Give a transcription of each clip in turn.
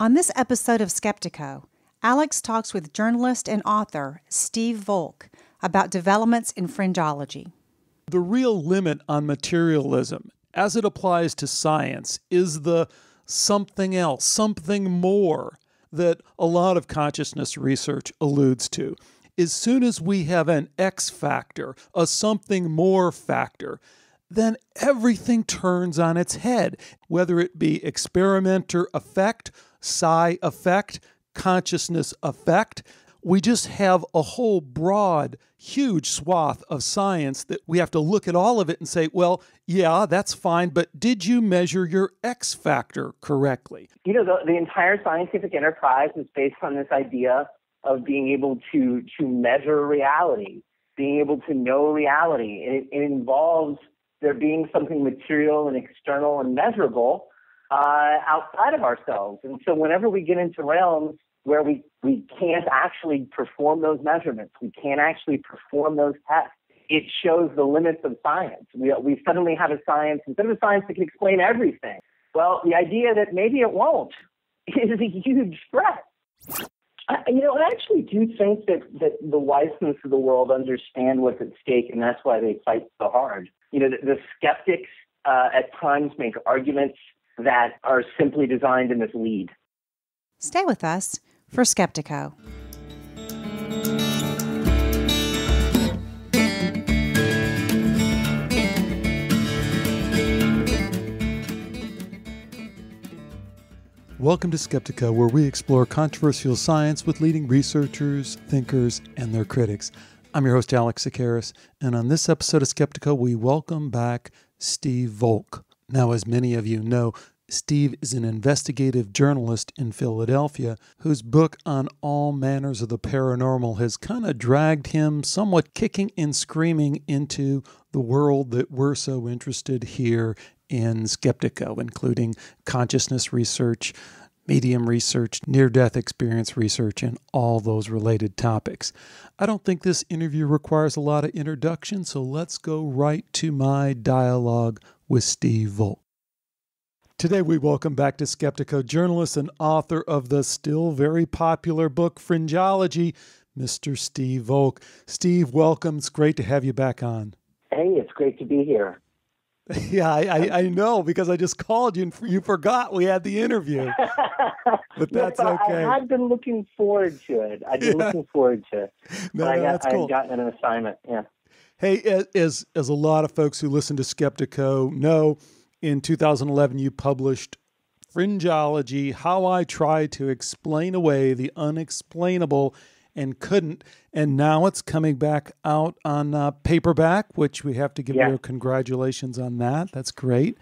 On this episode of Skeptiko, Alex talks with journalist and author Steve Volk about developments in Fringe-ology. The real limit on materialism, as it applies to science, is the something else, something more that a lot of consciousness research alludes to. As soon as we have an X factor, a something more factor, then everything turns on its head, whether it be experimenter effect, psi effect, consciousness effect. We just have a whole broad, huge swath of science that we have to look at all of it and say, well, yeah, that's fine, but did you measure your X factor correctly? You know, the entire scientific enterprise is based on this idea of being able to measure reality, being able to know reality. It involves there being something material and external and measurable outside of ourselves. And so whenever we get into realms where we can't actually perform those measurements, we can't actually perform those tests, it shows the limits of science. We suddenly have a science, instead of a science that can explain everything, well, the idea that maybe it won't is a huge threat. I actually do think that the Weissmans of the world understand what's at stake, and that's why they fight so hard. You know, the skeptics at times make arguments that are simply designed to mislead. Stay with us for Skeptiko. Welcome to Skeptiko, where we explore controversial science with leading researchers, thinkers, and their critics. I'm your host, Alex Tsakiris, and on this episode of Skeptiko, we welcome back Steve Volk. Now, as many of you know, Steve is an investigative journalist in Philadelphia whose book on all manners of the paranormal has kind of dragged him somewhat kicking and screaming into the world that we're so interested here in Skeptiko, including consciousness research, medium research, near-death experience research, and all those related topics. I don't think this interview requires a lot of introduction, so let's go right to my dialogue with Steve Volk. Today we welcome back to Skeptiko journalist and author of the still very popular book Fringe-ology, Mr. Steve Volk. Steve, welcome. It's great to have you back on. Hey, it's great to be here. Yeah, I know, because I just called you and you forgot we had the interview. But that's okay. I had been looking forward to it. That's cool. I got an assignment, yeah. Hey, as a lot of folks who listen to Skeptiko know, in 2011 you published Fringe-ology, How I Tried to Explain Away the Unexplainable and Couldn't. And now it's coming back out on paperback, which we have to give you congratulations on that. That's great.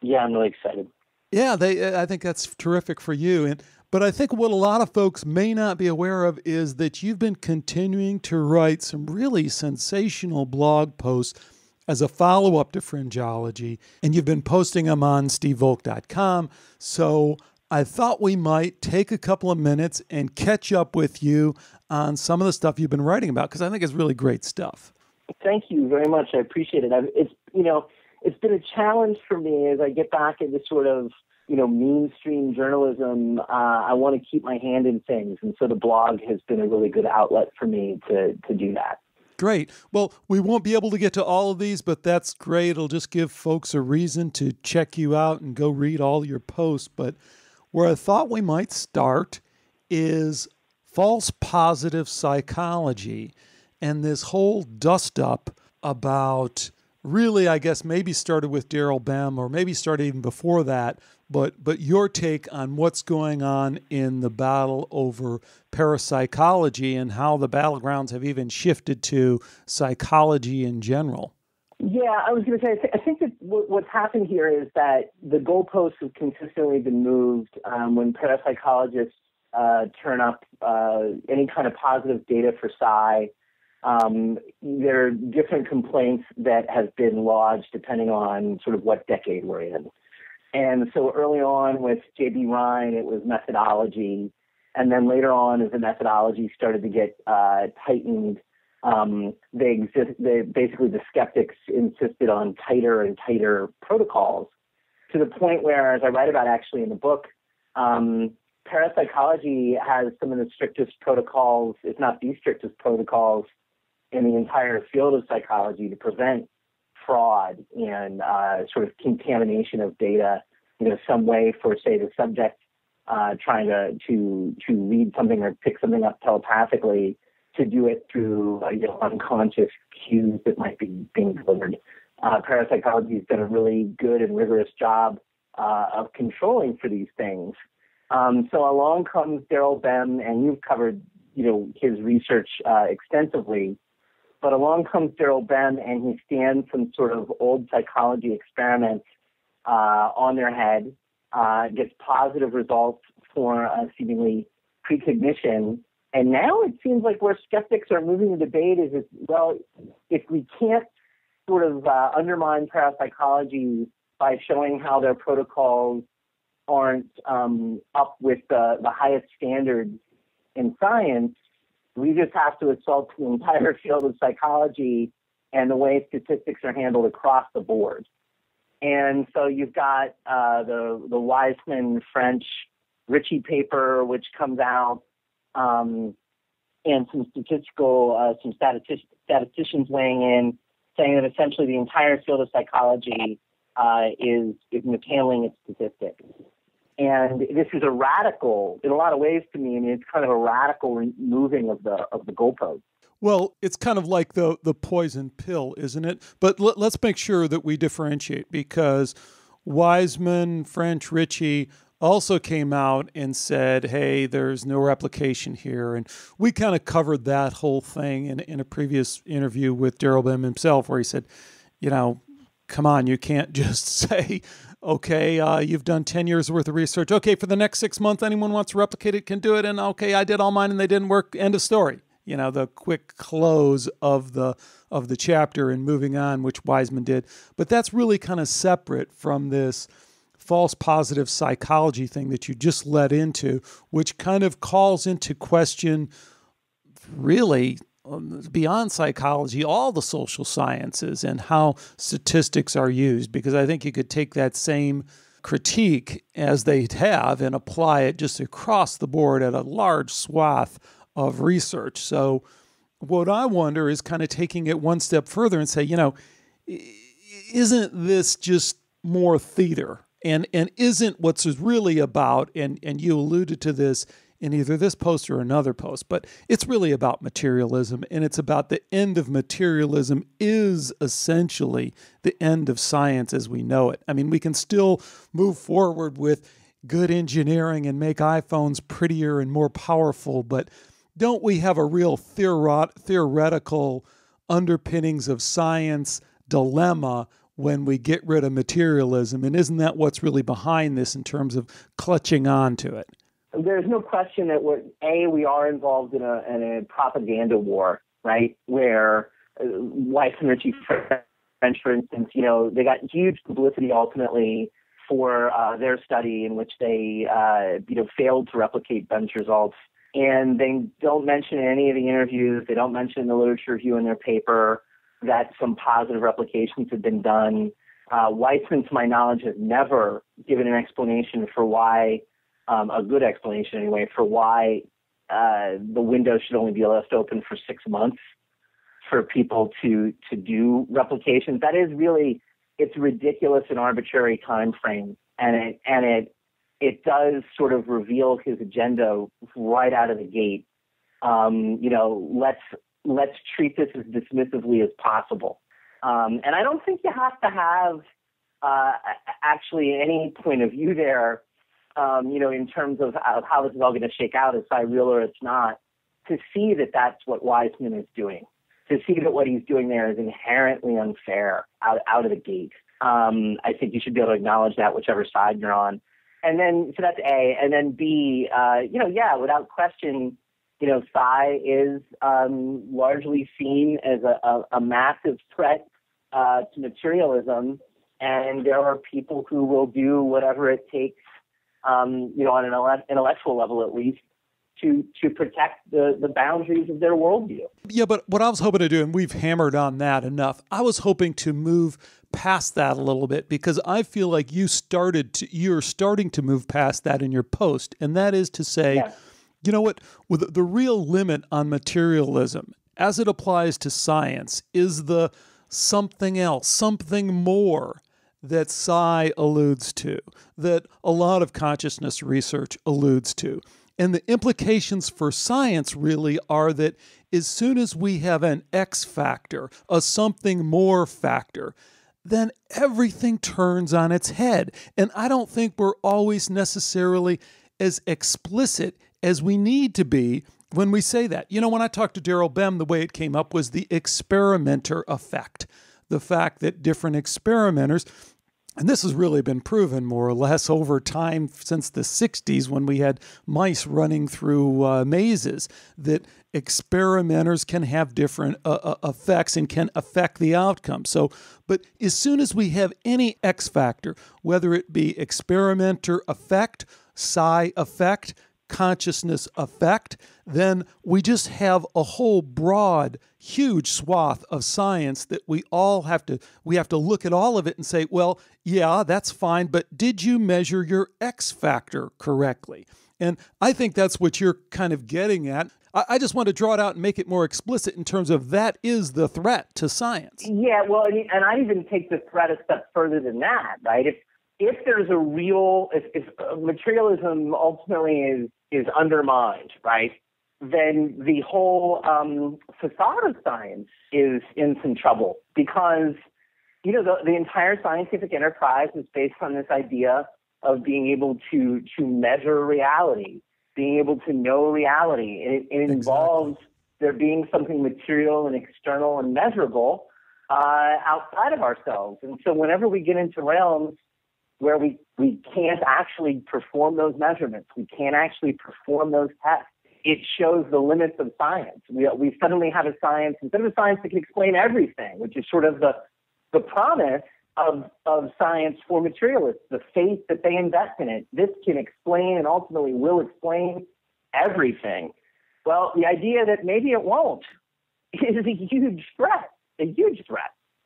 Yeah, I'm really excited. Yeah, I think that's terrific for you. But I think what a lot of folks may not be aware of is that you've been continuing to write some really sensational blog posts as a follow-up to Fringe-ology, and you've been posting them on stevevolk.com. So I thought we might take a couple of minutes and catch up with you on some of the stuff you've been writing about, because I think it's really great stuff. Thank you very much. I appreciate it. It's been a challenge for me as I get back into sort of, mainstream journalism. I want to keep my hand in things, and so the blog has been a really good outlet for me to do that. Great. Well, we won't be able to get to all of these, but that's great. It'll just give folks a reason to check you out and go read all your posts. But where I thought we might start is false positive psychology and this whole dust-up about, really, I guess, maybe started with Daryl Bem or maybe started even before that, but your take on what's going on in the battle over parapsychology and how the battlegrounds have even shifted to psychology in general. Yeah, I was going to say, I think that what's happened here is that the goalposts have consistently been moved when parapsychologists turn up any kind of positive data for psi. There are different complaints that have been lodged depending on sort of what decade we're in. And so early on with J.B. Rhine, it was methodology. And then later on, as the methodology started to get tightened, basically the skeptics insisted on tighter and tighter protocols, to the point where, as I write about actually in the book, parapsychology has some of the strictest protocols, if not the strictest protocols, in the entire field of psychology to prevent fraud and sort of contamination of data. Some way for, say, the subject trying to read something or pick something up telepathically, to do it through unconscious cues that might be being delivered. Parapsychology has done a really good and rigorous job of controlling for these things. So along comes Daryl Bem, and you've covered his research extensively. But along comes Daryl Bem, and he stands some sort of old psychology experiments on their head, gets positive results for seemingly precognition. And now it seems like where skeptics are moving the debate is, well, if we can't sort of undermine parapsychology by showing how their protocols aren't up with the highest standards in science, we just have to assault the entire field of psychology and the way statistics are handled across the board. And so you've got the Wiseman French Ritchie paper, which comes out, and some statisticians weighing in, saying that essentially the entire field of psychology is mishandling its statistics. And this is a radical, in a lot of ways to me, it's kind of a radical moving of the goalpost. Well, it's kind of like the poison pill, isn't it? But let's make sure that we differentiate, because Wiseman, French, Ritchie also came out and said, hey, there's no replication here. And we kind of covered that whole thing in a previous interview with Daryl Bem himself, where he said, come on, you can't just say, okay, you've done 10 years worth of research. Okay, for the next 6 months, anyone wants to replicate it can do it. And okay, I did all mine and they didn't work. End of story. The quick close of the chapter and moving on, which Wiseman did. But that's really kind of separate from this false positive psychology thing that you just led into, which kind of calls into question, really, beyond psychology, all the social sciences and how statistics are used. Because I think you could take that same critique as they have and apply it just across the board at a large swath of research. So what I wonder is kind of taking it one step further and say, isn't this just more theater? And isn't what's really about, and you alluded to this in either this post or another post, but it's really about materialism, and it's about the end of materialism is essentially the end of science as we know it. I mean, we can still move forward with good engineering and make iPhones prettier and more powerful, but don't we have a real theoretical underpinnings of science dilemma when we get rid of materialism? And isn't that what's really behind this in terms of clutching on to it? There's no question that we are involved in a propaganda war, right? Where Weiss and Ritchie French, for instance, they got huge publicity ultimately for their study in which they, failed to replicate Bem's results. And they don't mention in any of the interviews, they don't mention in the literature review in their paper that some positive replications have been done. Weissman, to my knowledge, has never given an explanation for why, a good explanation anyway, for why the window should only be left open for 6 months for people to do replications. That is really, it's ridiculous and arbitrary time frame, and it does sort of reveal his agenda right out of the gate. Let's treat this as dismissively as possible. And I don't think you have to have actually any point of view there, in terms of how this is all going to shake out, it's real or it's not, to see that that's what Wiseman is doing, to see that what he's doing there is inherently unfair out of the gate. I think you should be able to acknowledge that, whichever side you're on. And then, so that's A. And then B, without question, psi is largely seen as a massive threat to materialism. And there are people who will do whatever it takes, on an intellectual level at least, to protect the boundaries of their worldview. Yeah, but what I was hoping to do, and we've hammered on that enough, I was hoping to move past that a little bit, because I feel like you're starting to move past that in your post, and that is to say, Yeah. you know what, with the real limit on materialism as it applies to science is the something else, something more that Psi alludes to, that a lot of consciousness research alludes to. And the implications for science really are that as soon as we have an X factor, a something more factor, then everything turns on its head. And I don't think we're always necessarily as explicit as we need to be when we say that. You know, when I talked to Daryl Bem, the way it came up was the experimenter effect. The fact that different experimenters, and this has really been proven more or less over time since the 60s when we had mice running through mazes, that experimenters can have different effects and can affect the outcome. So, but as soon as we have any X factor, whether it be experimenter effect, psi effect, consciousness effect, then we just have a whole broad, huge swath of science that we have to look at all of it and say, well, yeah, that's fine, but did you measure your X factor correctly? And I think that's what you're kind of getting at. I just want to draw it out and make it more explicit in terms of that is the threat to science. Yeah, well, and I even take the threat a step further than that, right? If there's a real, if materialism ultimately is undermined, right, then the whole facade of science is in some trouble, because, you know, the entire scientific enterprise is based on this idea of being able to measure reality, being able to know reality. And it involves there being something material and external and measurable outside of ourselves. And so whenever we get into realms where we can't actually perform those measurements, we can't actually perform those tests, it shows the limits of science. We suddenly have a science, instead of a science that can explain everything, which is sort of the promise of science for materialists, the faith that they invest in it. This can explain and ultimately will explain everything. Well, the idea that maybe it won't is a huge threat,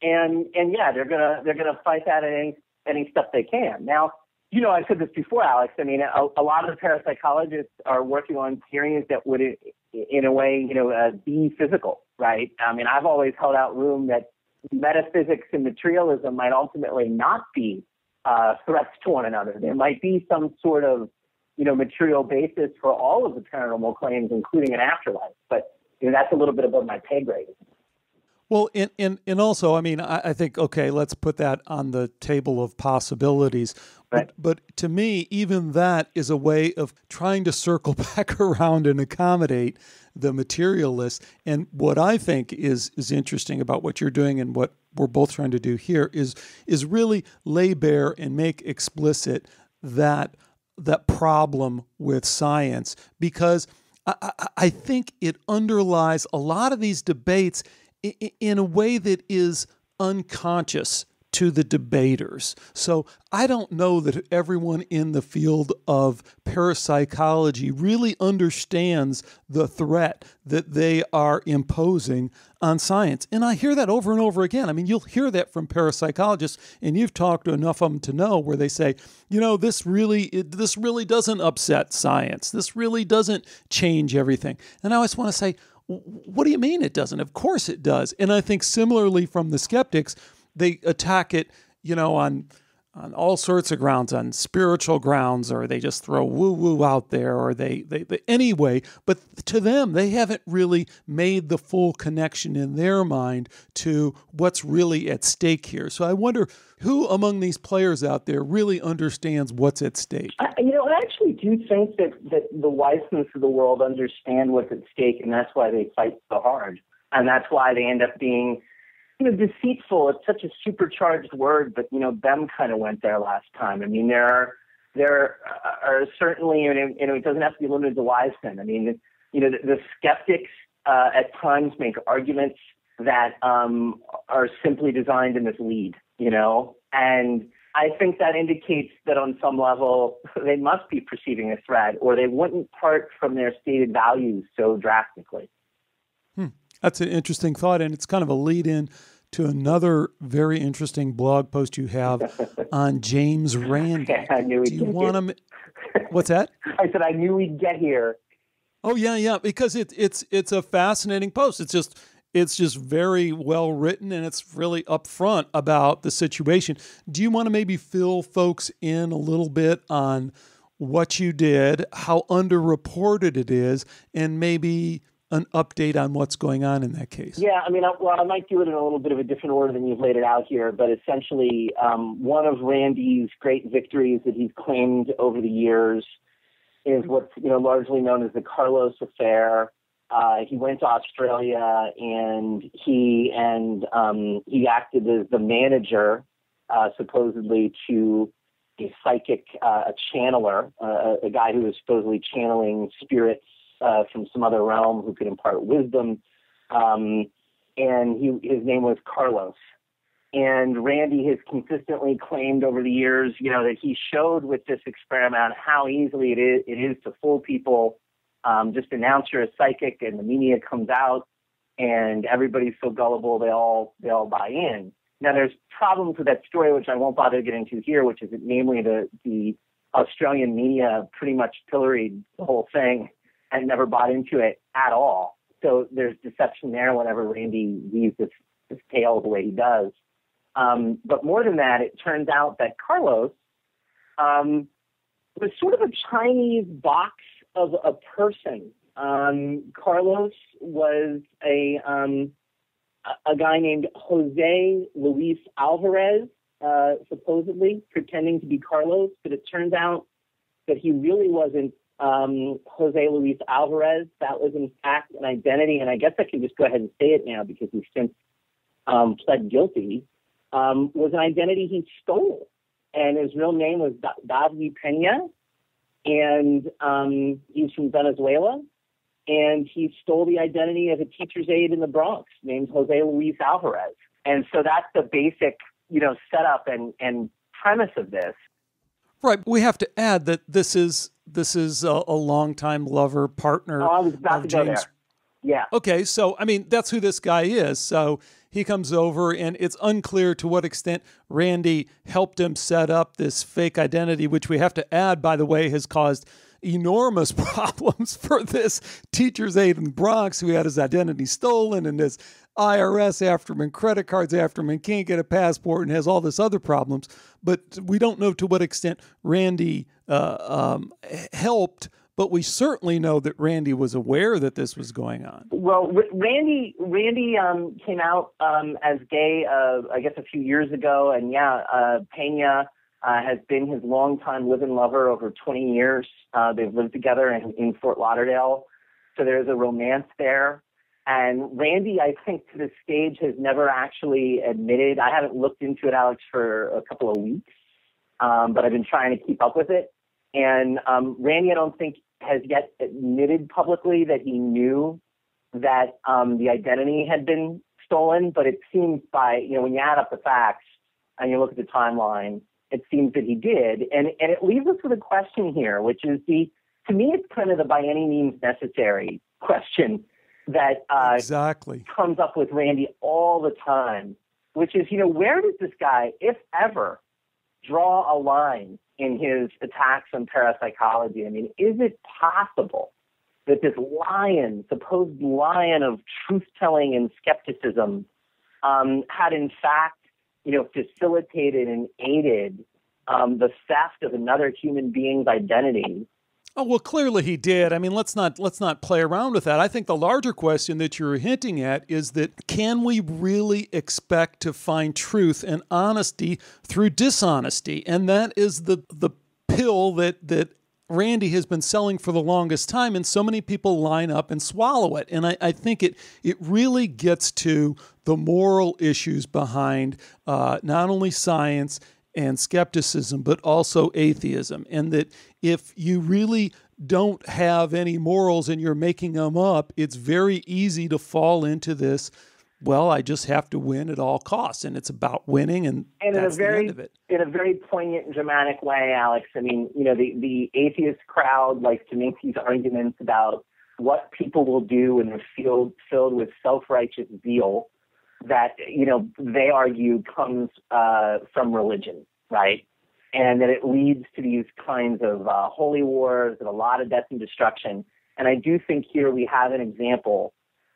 And yeah, they're gonna fight that at any step they can. Now, you know, I've said this before, Alex. I mean, a lot of the parapsychologists are working on theories that would, in a way, you know, be physical, right? I mean, I've always held out room that metaphysics and materialism might ultimately not be threats to one another. There might be some sort of, you know, material basis for all of the paranormal claims, including an afterlife. But, you know, that's a little bit above my pay grade. Well, and also, I mean, I think, okay, let's put that on the table of possibilities. Right. But to me, even that is a way of trying to circle back around and accommodate the materialists. And what I think is interesting about what you're doing and what we're both trying to do here is really lay bare and make explicit that problem with science, because I think it underlies a lot of these debates in a way that is unconscious to the debaters. So I don't know that everyone in the field of parapsychology really understands the threat that they are imposing on science. And I hear that over and over again. I mean, you'll hear that from parapsychologists, and you've talked to enough of them to know, where they say, you know, this really doesn't upset science. This really doesn't change everything. And I always want to say, what do you mean it doesn't? Of course it does. And I think similarly from the skeptics, they attack it, you know, on all sorts of grounds, on spiritual grounds, or they just throw woo-woo out there, or they anyway. But to them, they haven't really made the full connection in their mind to what's really at stake here. So I wonder who among these players out there really understands what's at stake. You know, I actually do think that the Weissmans of the world understand what's at stake, and that's why they fight so hard. And that's why they end up being, you know, deceitful. It's such a supercharged word, but, you know, Bem kind of went there last time. I mean, there are certainly, and it doesn't have to be limited to Weissman. I mean, you know, the skeptics at times make arguments that are simply designed to mislead, you know, and I think that indicates that on some level they must be perceiving a threat, or they wouldn't part from their stated values so drastically. That's an interesting thought, and it's kind of a lead-in to another very interesting blog post you have on James Randi. I knew we'd Do you want to? What's that? I said I knew we'd get here. Oh yeah, because it's a fascinating post. It's just very well written, and it's really upfront about the situation. Do you want to maybe fill folks in a little bit on what you did, how underreported it is, and maybe an update on what's going on in that case? Yeah, I mean, I might do it in a little bit of a different order than you've laid it out here, but essentially one of Randi's great victories that he's claimed over the years is what's largely known as the Carlos affair. He went to Australia and he acted as the manager, supposedly, to a psychic, a channeler, a guy who was supposedly channeling spirits from some other realm who could impart wisdom. And his name was Carlos. And Randi has consistently claimed over the years, that he showed with this experiment how easily it is to fool people. Just announce you're a psychic, and the media comes out, and everybody's so gullible they all buy in. Now, there's problems with that story, which I won't bother to get into here, which is that namely the Australian media pretty much pilloried the whole thing and never bought into it at all. So there's deception there whenever Randi weaves this tale the way he does. But more than that, it turns out that Carlos was sort of a Chinese box of a person. Carlos was a guy named Jose Luis Alvarez, supposedly pretending to be Carlos, but it turns out that he really wasn't Jose Luis Alvarez. That was in fact an identity, and I guess I can just go ahead and say it now because he's since pled guilty, was an identity he stole. And his real name was David Pena, and he's from Venezuela, and he stole the identity of a teacher's aide in the Bronx named Jose Luis Alvarez. And so that's the basic, setup and premise of this. Right. We have to add that this is a longtime lover, partner. Oh, I was about to go there. Yeah. Okay, so, that's who this guy is. So he comes over, and it's unclear to what extent Randi helped him set up this fake identity, which we have to add, by the way, has caused enormous problems for this teacher's aide in the Bronx who had his identity stolen, and his IRS after him and credit cards after him and can't get a passport and has all this other problems. But we don't know to what extent Randi helped, but we certainly know that Randi was aware that this was going on. Well, Randi came out as gay, I guess, a few years ago, and Pena has been his longtime live-in lover over 20 years. They've lived together in Fort Lauderdale, so there's a romance there. And Randi, I think, to this stage has never actually admitted. I haven't looked into it, Alex, for a couple of weeks, but I've been trying to keep up with it. And Randi, I don't think, has yet admitted publicly that he knew that the identity had been stolen, but it seems when you add up the facts and you look at the timeline, it seems that he did. And it leaves us with a question here, which is to me, it's kind of the by any means necessary question that exactly comes up with Randi all the time, which is, where does this guy, if ever, draw a line in his attacks on parapsychology? Is it possible that this supposed lion of truth-telling and skepticism, had in fact, facilitated and aided the theft of another human being's identity? Oh, well, clearly he did. Let's not play around with that. I think the larger question that you're hinting at is that can we really expect to find truth and honesty through dishonesty? And that is the pill that Randi has been selling for the longest time, and so many people line up and swallow it. And I think it really gets to the moral issues behind not only science and skepticism, but also atheism. And that if you really don't have any morals and you're making them up, it's very easy to fall into this well, I just have to win at all costs, and it's about winning, and that's the end of it. In a very poignant and dramatic way, Alex. I mean, the atheist crowd likes to make these arguments about what people will do when they're filled with self-righteous zeal that, they argue comes from religion, right? And that it leads to these kinds of holy wars and a lot of death and destruction. And I do think here we have an example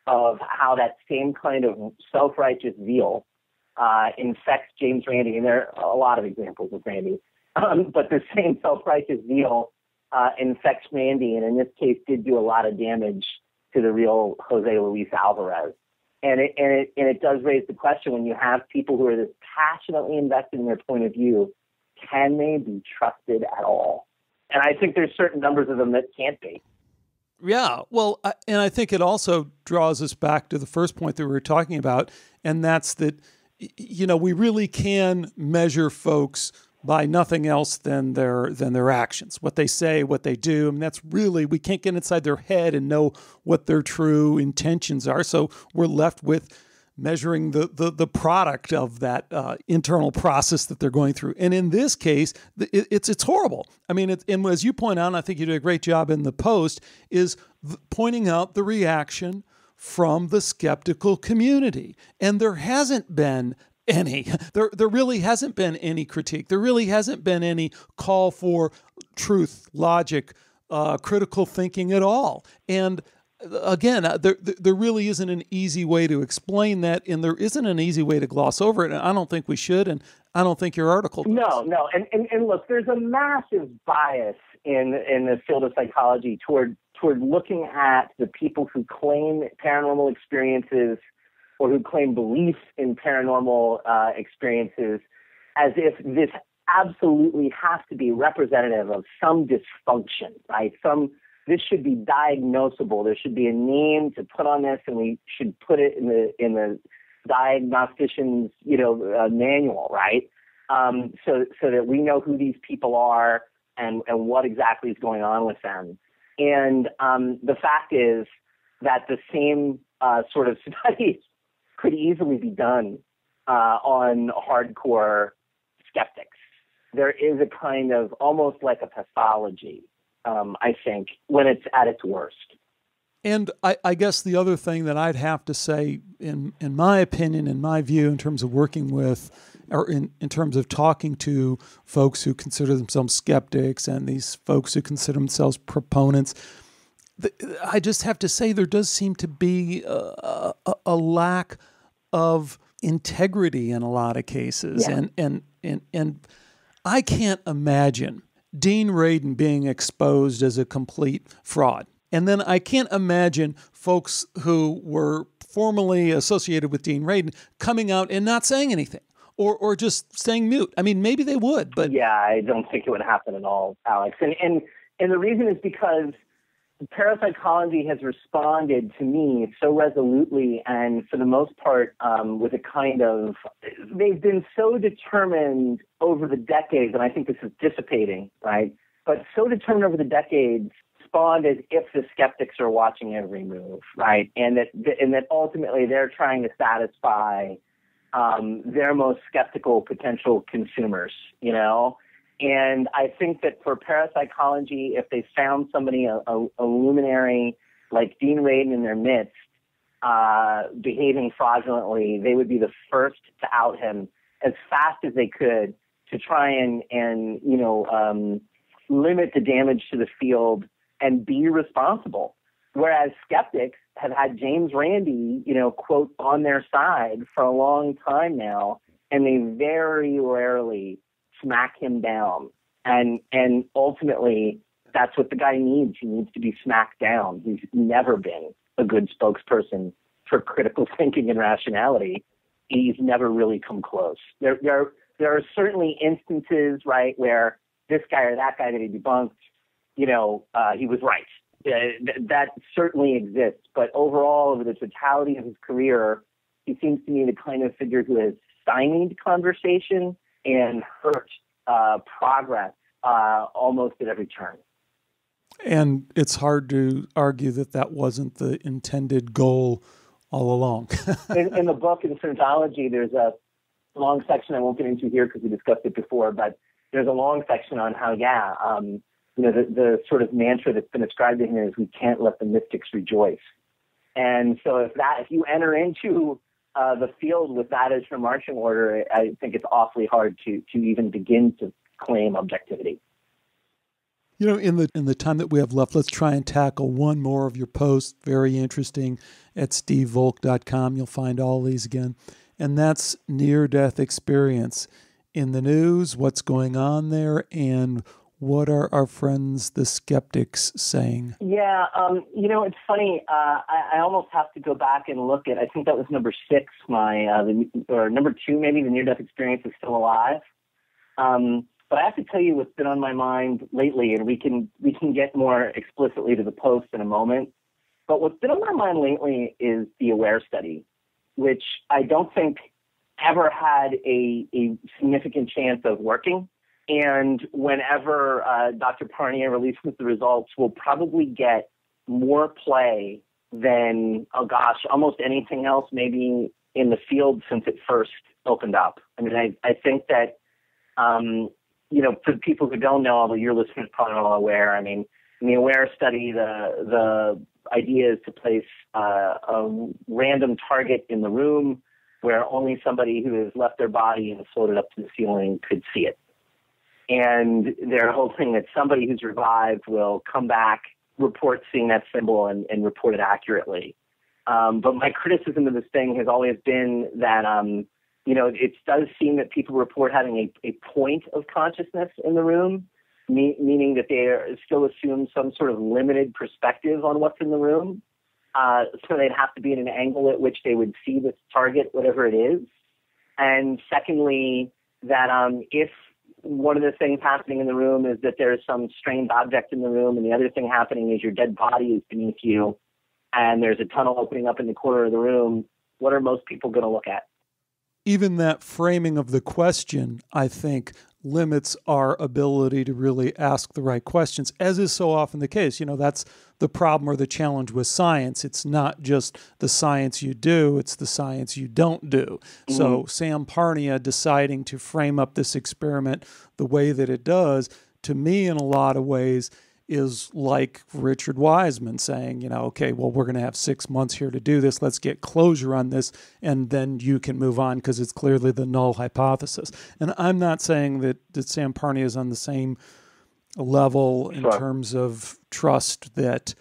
of how that same kind of self-righteous zeal infects James Randi. And there are a lot of examples of Randi. But the same self-righteous zeal infects Randi, and in this case did do a lot of damage to the real Jose Luis Alvarez. And it does raise the question, when you have people who are this passionately invested in their point of view, can they be trusted at all? And I think there's certain numbers of them that can't be. Yeah, well, and I think it also draws us back to the first point that we were talking about, and that's that, we really can measure folks by nothing else than their actions, what they say, what they do. I mean, that's really, we can't get inside their head and know what their true intentions are. So we're left with measuring the product of that internal process that they're going through. And in this case, it's horrible. I mean, and as you point out, and I think you did a great job in the post, is pointing out the reaction from the skeptical community. And there hasn't been any. There really hasn't been any critique. There really hasn't been any call for truth, logic, critical thinking at all. And again, there really isn't an easy way to explain that, and there isn't an easy way to gloss over it. And I don't think we should, and I don't think your article does. No. And look, there's a massive bias in the field of psychology toward looking at the people who claim paranormal experiences or who claim beliefs in paranormal experiences as if this absolutely has to be representative of some dysfunction, right? This should be diagnosable. There should be a name to put on this, and we should put it in the diagnostician's manual, right? So that we know who these people are and what exactly is going on with them. And the fact is that the same sort of studies could easily be done on hardcore skeptics. There is a kind of almost like a pathology, I think, when it's at its worst. And I guess the other thing that I'd have to say, in my opinion, in my view, in terms of working with, or in terms of talking to folks who consider themselves skeptics and these folks who consider themselves proponents, I just have to say there does seem to be a lack of integrity in a lot of cases. Yeah. And I can't imagine Dean Radin being exposed as a complete fraud. And then I can't imagine folks who were formerly associated with Dean Radin coming out and not saying anything or just staying mute. I mean, maybe they would, but... Yeah, I don't think it would happen at all, Alex. And the reason is because parapsychology has responded to me so resolutely and for the most part with a kind of, they've been so determined over the decades, and I think this is dissipating, right? But so determined over the decades, respond as if the skeptics are watching every move, right? And that ultimately they're trying to satisfy their most skeptical potential consumers, And I think that for parapsychology, if they found somebody, a luminary like Dean Radin in their midst, behaving fraudulently, they would be the first to out him as fast as they could to try and limit the damage to the field and be responsible. Whereas skeptics have had James Randi, quote, on their side for a long time now, and they very rarely smack him down. And ultimately, that's what the guy needs. He needs to be smacked down. He's never been a good spokesperson for critical thinking and rationality. He's never really come close. There are certainly instances, right, where this guy or that guy that he debunked, he was right. That certainly exists. But overall, over the totality of his career, he seems to me the kind of figure who has stymied conversation and hurt progress almost at every turn. And it's hard to argue that wasn't the intended goal all along. in the book, in Fringe-ology, there's a long section I won't get into here because we discussed it before, but there's a long section on how, the sort of mantra that's been ascribed to him is we can't let the mystics rejoice. And so if you enter into the field with that as your marching order, I think it's awfully hard to even begin to claim objectivity. In the time that we have left, let's try and tackle one more of your posts. Very interesting at stevevolk.com. You'll find all these again. And that's near-death experience. In the news, what's going on there, and what are our friends, the skeptics, saying? Yeah, it's funny. I almost have to go back and look at, I think that was number 6, or number 2, maybe, the near-death experience is still alive. But I have to tell you what's been on my mind lately, and we can get more explicitly to the post in a moment. But what's been on my mind lately is the AWARE study, which I don't think ever had a significant chance of working. And whenever Dr. Parnia releases the results, we'll probably get more play than, almost anything else maybe in the field since it first opened up. I mean, I think that, for people who don't know, although your listeners probably are all aware, I mean, in the AWARE study, the idea is to place a random target in the room where only somebody who has left their body and floated up to the ceiling could see it. And they're hoping that somebody who's revived will come back, report seeing that symbol, and report it accurately. But my criticism of this thing has always been that, it does seem that people report having a point of consciousness in the room, meaning that they still assume some sort of limited perspective on what's in the room. So they'd have to be at an angle at which they would see this target, whatever it is. And secondly, that if one of the things happening in the room is that there's some strange object in the room, and the other thing happening is your dead body is beneath you, and there's a tunnel opening up in the corner of the room, what are most people going to look at? Even that framing of the question, I think, limits our ability to really ask the right questions, as is so often the case. That's the problem or the challenge with science. It's not just the science you do, it's the science you don't do. Mm-hmm. So Sam Parnia deciding to frame up this experiment the way that it does, to me, in a lot of ways, is like Richard Wiseman saying, okay, well, we're going to have 6 months here to do this. Let's get closure on this, and then you can move on because it's clearly the null hypothesis. And I'm not saying that Sam Parnia is on the same level in terms of trust that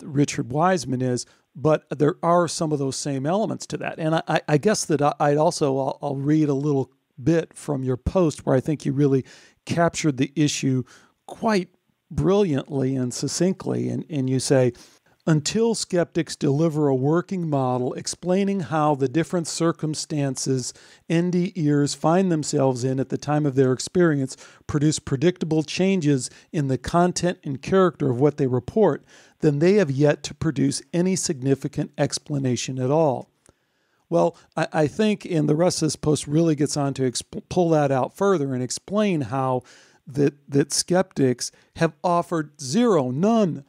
Richard Wiseman is, but there are some of those same elements to that. And I guess that I'll read a little bit from your post where I think you really captured the issue quite brilliantly and succinctly, and you say, until skeptics deliver a working model explaining how the different circumstances NDEers find themselves in at the time of their experience produce predictable changes in the content and character of what they report, then they have yet to produce any significant explanation at all. Well, I think, and the rest of this post really gets on to pull that out further and explain how that skeptics have offered none,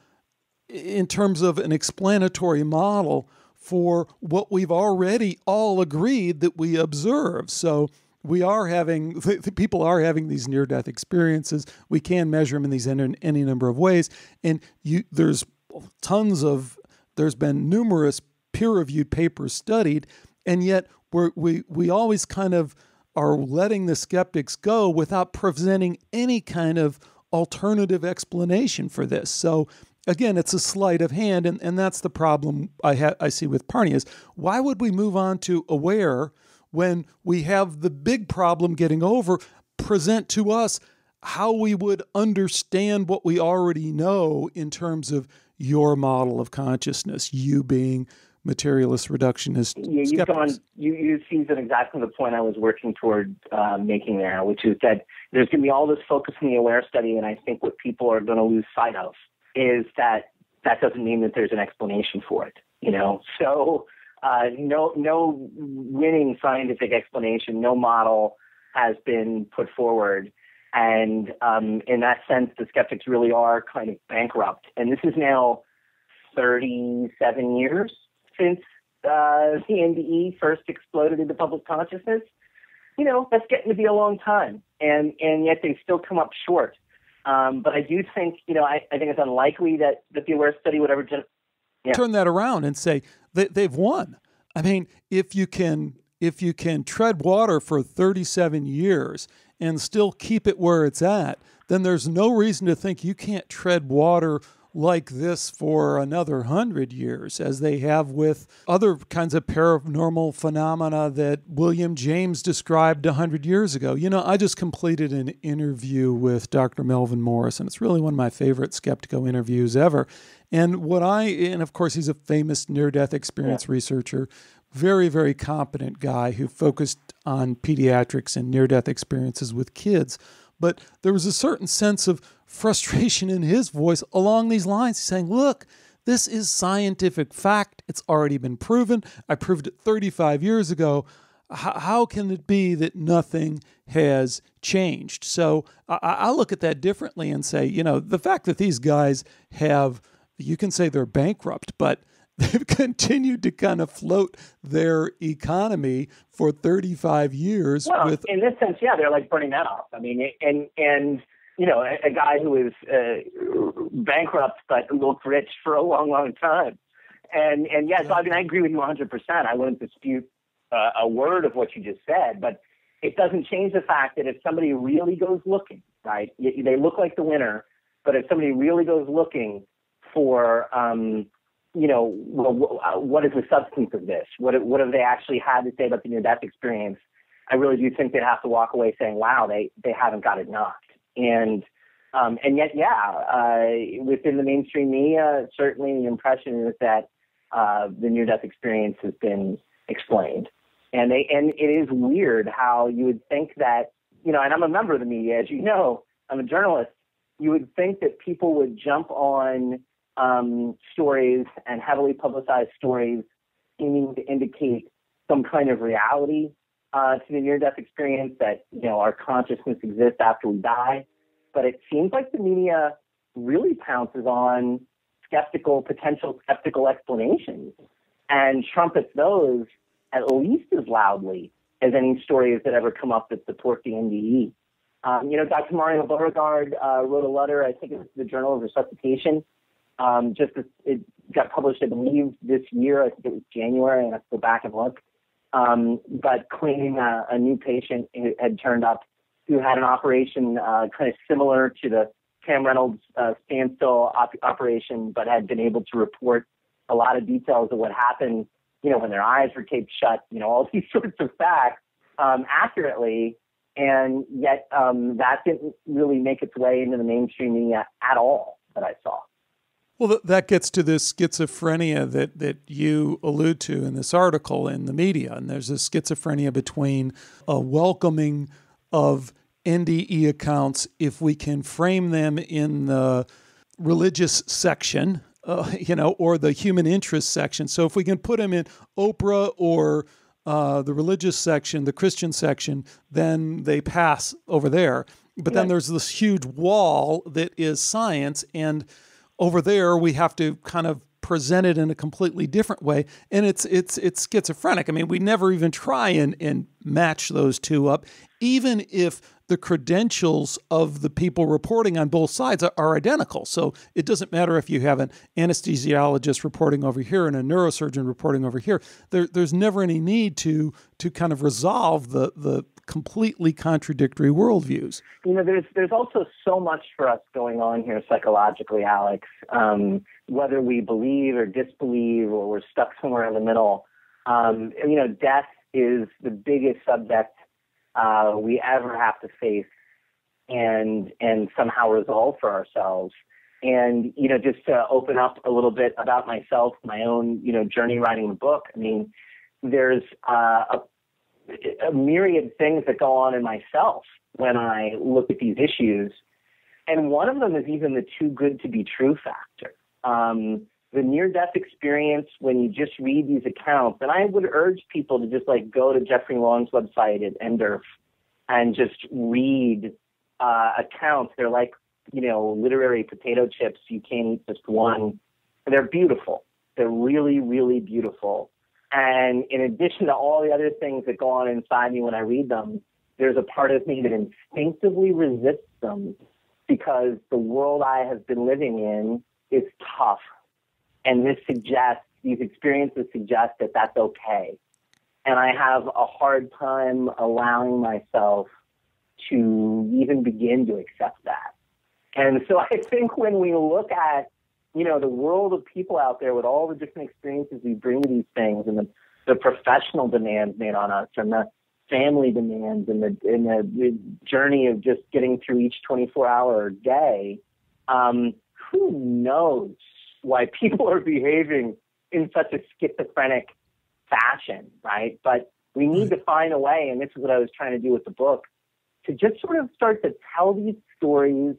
in terms of an explanatory model for what we've already all agreed that we observe. So people are having these near-death experiences. We can measure them in these any number of ways. And there's been numerous peer-reviewed papers studied, and yet we always kind of are letting the skeptics go without presenting any kind of alternative explanation for this. So again, it's a sleight of hand, and that's the problem I see with Parnia is, why would we move on to AWARE when we have the big problem getting over? Present to us how we would understand what we already know in terms of your model of consciousness, you being materialist reductionist skeptics. You seized on exactly the point I was working toward making there, which is that there's going to be all this focus in the AWARE study, and I think what people are going to lose sight of is that doesn't mean that there's an explanation for it. So no winning scientific explanation, no model has been put forward, and in that sense, the skeptics really are kind of bankrupt. And this is now 37 years since the NDE first exploded into public consciousness, that's getting to be a long time, and yet they still come up short. But I do think, I think it's unlikely that the Aware study would ever turn that around and say they've won. I mean, if you can tread water for 37 years and still keep it where it's at, then there's no reason to think you can't tread water like this for another 100 years, as they have with other kinds of paranormal phenomena that William James described 100 years ago. I just completed an interview with Dr. Melvin Morris, and it's really one of my favorite Skeptiko interviews ever. And of course, he's a famous near-death experience researcher, very, very competent guy who focused on pediatrics and near-death experiences with kids. But there was a certain sense of frustration in his voice along these lines. He's saying, look, this is scientific fact. It's already been proven. I proved it 35 years ago. How can it be that nothing has changed? So I look at that differently and say, the fact that these guys you can say they're bankrupt, but they've continued to kind of float their economy for 35 years. Well, in this sense, they're like burning that off. I mean, and a guy who is bankrupt but looked rich for a long, long time. And so I mean, I agree with you 100%. I wouldn't dispute a word of what you just said, but it doesn't change the fact that if somebody really goes looking, right, they look like the winner, but if somebody really goes looking for what is the substance of this? What have they actually had to say about the near-death experience? I really do think they'd have to walk away saying, wow, they haven't got it knocked. And yet, within the mainstream media, certainly the impression is that the near-death experience has been explained. And it is weird how you would think that, and I'm a member of the media, as you know, I'm a journalist. You would think that people would jump on stories and heavily publicized stories seeming to indicate some kind of reality to the near-death experience, that, our consciousness exists after we die. But it seems like the media really pounces on potential skeptical explanations and trumpets those at least as loudly as any stories that ever come up that support the NDE. Dr. Mario Beauregard wrote a letter, I think it was the Journal of Resuscitation. It got published, I believe, this year. I think it was January, and I have to go back and look. But claiming a new patient had turned up who had an operation kind of similar to the Cam Reynolds standstill operation, but had been able to report a lot of details of what happened, when their eyes were taped shut, all these sorts of facts accurately. And yet that didn't really make its way into the mainstream media at all that I saw. Well, that gets to this schizophrenia that you allude to in this article in the media. And there's a schizophrenia between a welcoming of NDE accounts if we can frame them in the religious section, or the human interest section. So if we can put them in Oprah or the religious section, the Christian section, then they pass over there. But then there's this huge wall that is science, and over there we have to kind of present it in a completely different way. And it's schizophrenic. I mean, we never even try and match those two up, even if the credentials of the people reporting on both sides are identical. So it doesn't matter if you have an anesthesiologist reporting over here and a neurosurgeon reporting over here. There's never any need to kind of resolve the completely contradictory worldviews. There's also so much for us going on here psychologically, Alex, whether we believe or disbelieve or we're stuck somewhere in the middle. Death is the biggest subject we ever have to face and somehow resolve for ourselves. And, just to open up a little bit about myself, my own, journey writing the book, I mean, there's a myriad things that go on in myself when I look at these issues. And one of them is even the too good to be true factor. The near-death experience, when you just read these accounts, and I would urge people to just go to Jeffrey Long's website at NDERF and just read accounts. They're like, literary potato chips. You can't eat just one. They're beautiful. They're really, really beautiful. And in addition to all the other things that go on inside me when I read them, there's a part of me that instinctively resists them because the world I have been living in is tough. And these experiences suggest that that's okay. And I have a hard time allowing myself to even begin to accept that. And so I think when we look at, the world of people out there with all the different experiences we bring to these things, and the professional demands made on us, and the family demands, and the journey of just getting through each 24-hour day, who knows why people are behaving in such a schizophrenic fashion, right? But we need to find a way, and this is what I was trying to do with the book, to just sort of start to tell these stories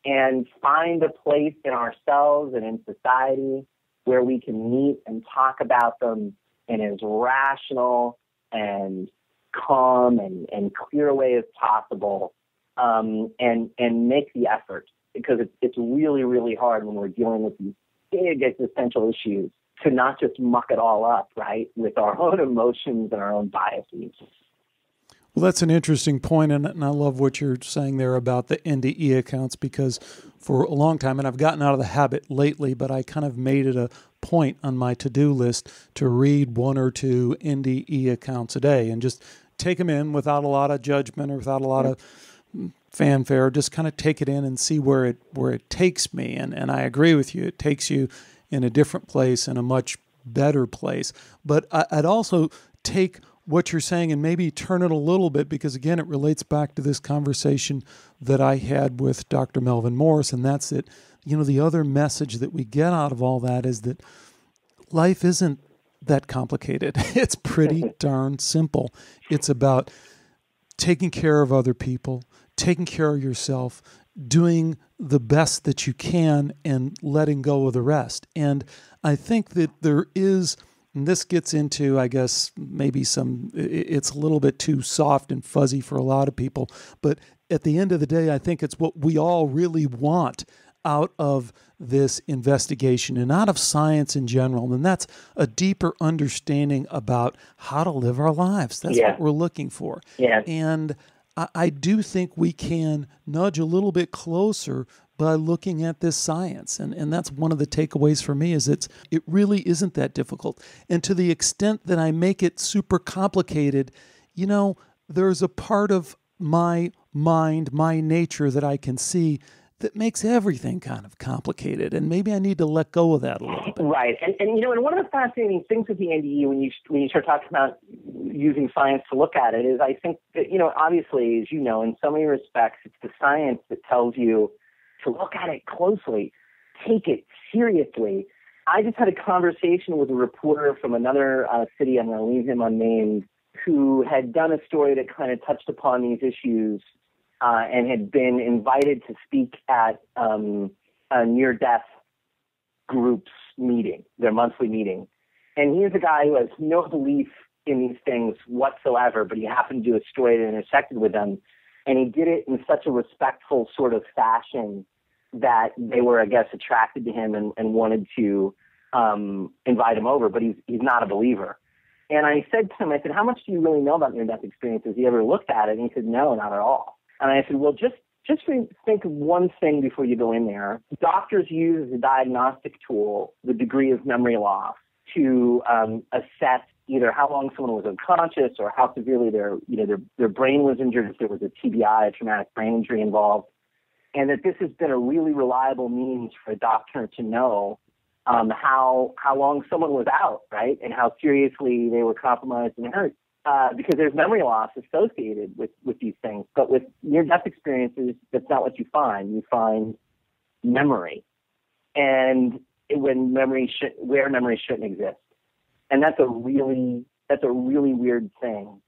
and find a place in ourselves and in society where we can meet and talk about them in as rational and calm and clear a way as possible, and make the effort, because it's really, really hard when we're dealing with these big existential issues to not just muck it all up, right, with our own emotions and our own biases. Well, that's an interesting point, and I love what you're saying there about the NDE accounts, because for a long time, and I've gotten out of the habit lately, but I kind of made it a point on my to-do list to read 1 or 2 NDE accounts a day and just take them in without a lot of judgment or without a lot of fanfare, just kind of take it in and see where it takes me. And I agree with you. It takes you in a different place, in a much better place. But I'd also take what you're saying and maybe turn it a little bit, because again, it relates back to this conversation that I had with Dr. Melvin Morris, and that's that, the other message that we get out of all that is that life isn't that complicated. It's pretty darn simple. It's about taking care of other people, taking care of yourself, doing the best that you can, and letting go of the rest. And I think that there is, and this gets into, I guess, maybe it's a little bit too soft and fuzzy for a lot of people, but at the end of the day, I think it's what we all really want out of this investigation and out of science in general. And that's a deeper understanding about how to live our lives. That's what we're looking for. Yeah. And I do think we can nudge a little bit closer by looking at this science. And that's one of the takeaways for me, is it really isn't that difficult. And to the extent that I make it super complicated, there's a part of my mind, my nature that I can see that makes everything kind of complicated. And maybe I need to let go of that a little bit. Right. And one of the fascinating things with the NDE when you start talking about using science to look at it is, I think that, obviously, as you know, in so many respects, it's the science that tells you to look at it closely, take it seriously. I just had a conversation with a reporter from another city, I'm going to leave him unnamed, who had done a story that kind of touched upon these issues and had been invited to speak at a near-death group's meeting, their monthly meeting. And he's a guy who has no belief in these things whatsoever, but he happened to do a story that intersected with them. And he did it in such a respectful sort of fashion that they were, I guess, attracted to him and wanted to invite him over, but he's not a believer. And I said to him, how much do you really know about near-death experiences? Has he ever looked at it? And he said, no, not at all. And I said, well, just think of one thing before you go in there. Doctors use as a diagnostic tool the degree of memory loss to assess either how long someone was unconscious or how severely their brain was injured, if there was a TBI, a traumatic brain injury involved, and that this has been a really reliable means for a doctor to know how long someone was out, right, and how seriously they were compromised and hurt. Because there's memory loss associated with these things. But with near-death experiences, that's not what you find. You find memory. And where memory shouldn't exist. And that's a really weird thing.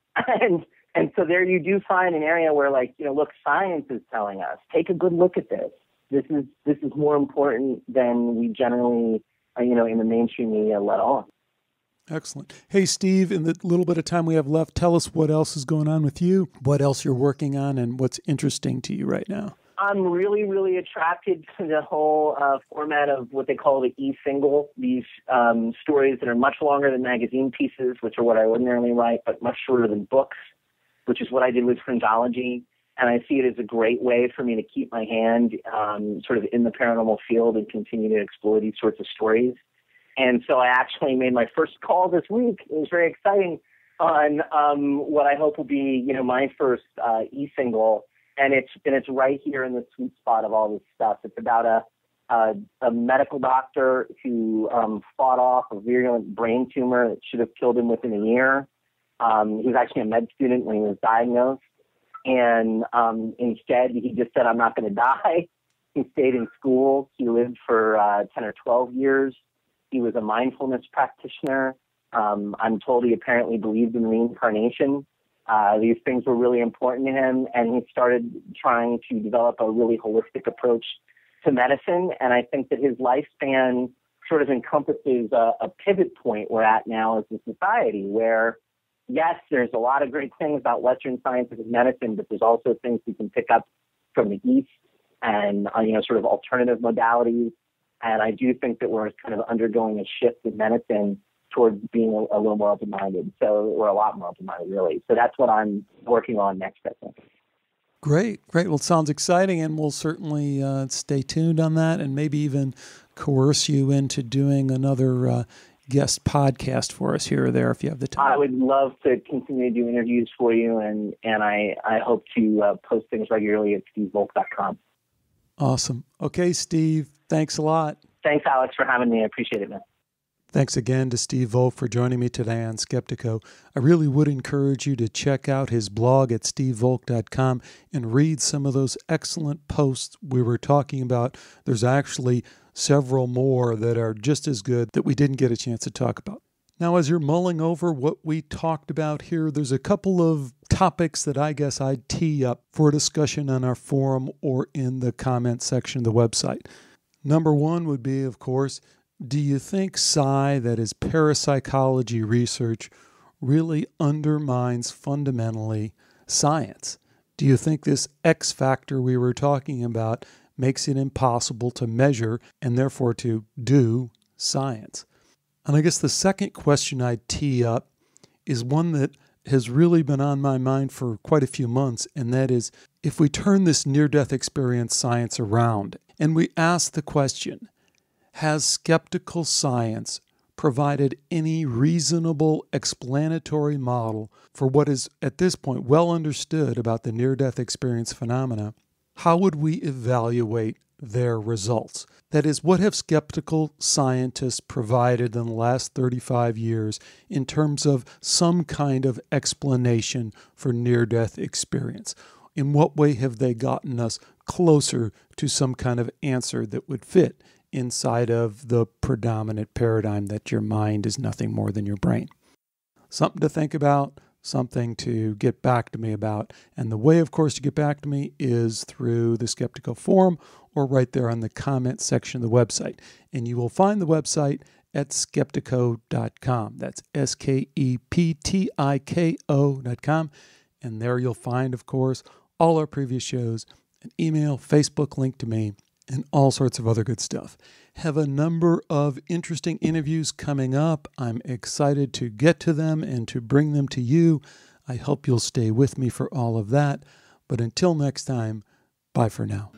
And so there you do find an area where, look, science is telling us, take a good look at this. This is more important than we generally, in the mainstream media let on. Excellent. Hey, Steve, in the little bit of time we have left, tell us what else is going on with you, what else you're working on, and what's interesting to you right now. I'm really, really attracted to the whole format of what they call the e-single, these stories that are much longer than magazine pieces, which are what I ordinarily write, but much shorter than books, which is what I did with Fringe-ology. And I see it as a great way for me to keep my hand sort of in the paranormal field and continue to explore these sorts of stories. And so I actually made my first call this week. It was very exciting on what I hope will be, my first e-single. And it's right here in the sweet spot of all this stuff. It's about a medical doctor who fought off a virulent brain tumor that should have killed him within a year. He was actually a med student when he was diagnosed. And instead, he just said, I'm not going to die. He stayed in school. He lived for 10 or 12 years. He was a mindfulness practitioner. I'm told he apparently believed in reincarnation. These things were really important to him, and he started trying to develop a really holistic approach to medicine. And I think that his lifespan sort of encompasses a pivot point we're at now as a society where, yes, there's a lot of great things about Western scientific medicine, but there's also things we can pick up from the East and, sort of alternative modalities. And I do think that we're kind of undergoing a shift in medicine towards being a little more open-minded. So we're a lot more open-minded, really. So that's what I'm working on next, I think. Great. Well, it sounds exciting, and we'll certainly stay tuned on that and maybe even coerce you into doing another guest podcast for us here or there if you have the time. I would love to continue to do interviews for you, and I hope to post things regularly at stevevolk.com. Awesome. Okay, Steve, thanks a lot. Thanks, Alex, for having me. I appreciate it, man. Thanks again to Steve Volk for joining me today on Skeptiko. I really would encourage you to check out his blog at stevevolk.com and read some of those excellent posts we were talking about. There's actually several more that are just as good that we didn't get a chance to talk about. Now, as you're mulling over what we talked about here, there's a couple of topics that I guess I'd tee up for a discussion on our forum or in the comment section of the website. Number one would be, of course, do you think that is parapsychology research, really undermines fundamentally science? Do you think this X factor we were talking about makes it impossible to measure and therefore to do science? And I guess the second question I'd tee up is one that has really been on my mind for quite a few months, and that is, if we turn this near-death experience science around and we ask the question, has skeptical science provided any reasonable explanatory model for what is at this point well understood about the near-death experience phenomena? How would we evaluate their results? That is, what have skeptical scientists provided in the last 35 years in terms of some kind of explanation for near-death experience? In what way have they gotten us closer to some kind of answer that would fit inside of the predominant paradigm that your mind is nothing more than your brain? Something to think about, something to get back to me about. And the way, of course, to get back to me is through the Skeptiko forum or right there on the comment section of the website. And you will find the website at skeptiko.com. That's skeptiko.com. And there you'll find, of course, all our previous shows, an email, Facebook link to me, and all sorts of other good stuff. Have a number of interesting interviews coming up. I'm excited to get to them and to bring them to you. I hope you'll stay with me for all of that. But until next time, bye for now.